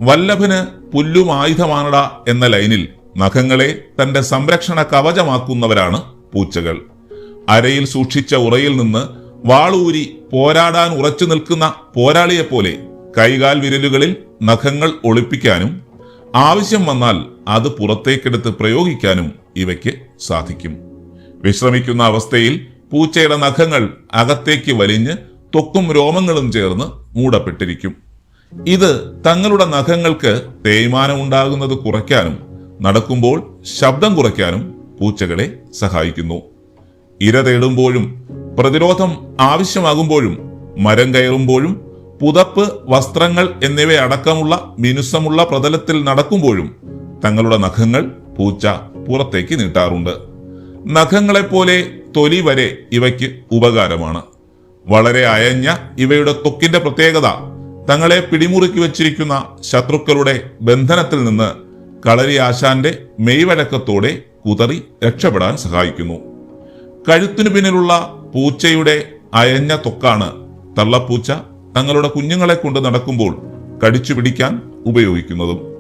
വല്ലഭന് പുല്ലും ആയുധമാണട എന്ന ലൈനിൽ നഖങ്ങളെ തന്റെ സംരക്ഷണ കവചമാക്കുന്നവരാണ് പൂച്ചകൾ. അരയിൽ സൂക്ഷിച്ച ഉറയിൽ നിന്ന് വാളൂരി പോരാടാൻ ഉറച്ചു നിൽക്കുന്ന പോരാളിയെപ്പോലെ കൈകാൽ വിരലുകളിൽ നഖങ്ങൾ ഒളിപ്പിക്കാനും ആവശ്യം വന്നാൽ അത് പുറത്തേക്കെടുത്ത് പ്രയോഗിക്കാനും ഇവയ്ക്ക് സാധിക്കും. വിശ്രമിക്കുന്ന അവസ്ഥയിൽ പൂച്ചയുടെ നഖങ്ങൾ അകത്തേക്ക് വലിഞ്ഞ് ത്വക്കും രോമങ്ങളും ചേർന്ന് മൂടപ്പെട്ടിരിക്കും. ഇത് തങ്ങളുടെ നഖങ്ങൾക്ക് തേയ്മാനം ഉണ്ടാകുന്നത് കുറയ്ക്കാനും നടക്കുമ്പോൾ ശബ്ദം കുറയ്ക്കാനും പൂച്ചകളെ സഹായിക്കുന്നു. ഇര തേടുമ്പോഴും പ്രതിരോധം ആവശ്യമാകുമ്പോഴും മരം കയറുമ്പോഴും പുതപ്പ്, വസ്ത്രങ്ങൾ എന്നിവയടക്കമുള്ള മിനുസമുള്ള പ്രതലത്തിൽ നടക്കുമ്പോഴും തങ്ങളുടെ നഖങ്ങൾ പൂച്ച പുറത്തേക്ക് നീട്ടാറുണ്ട്. നഖങ്ങളെപ്പോലെ തൊലി വരെ ഇവയ്ക്ക് ഉപകാരമാണ്. വളരെ അയഞ്ഞ ഇവയുടെ ത്വക്കിന്റെ പ്രത്യേകത തങ്ങളെ പിടിമുറുക്കി വച്ചിരിക്കുന്ന ശത്രുക്കളുടെ ബന്ധനത്തിൽ നിന്ന് കളരി ആശാന്റെ മെയ്വഴക്കത്തോടെ കുതറി രക്ഷപ്പെടാൻ സഹായിക്കുന്നു. കഴുത്തിനു പിന്നിലുള്ള പൂച്ചയുടെ അയഞ്ഞ ത്വക്കാണ് തള്ളപ്പൂച്ച തങ്ങളുടെ കുഞ്ഞുങ്ങളെ കൊണ്ട് നടക്കുമ്പോൾ കടിച്ചു പിടിക്കാൻ ഉപയോഗിക്കുന്നതും.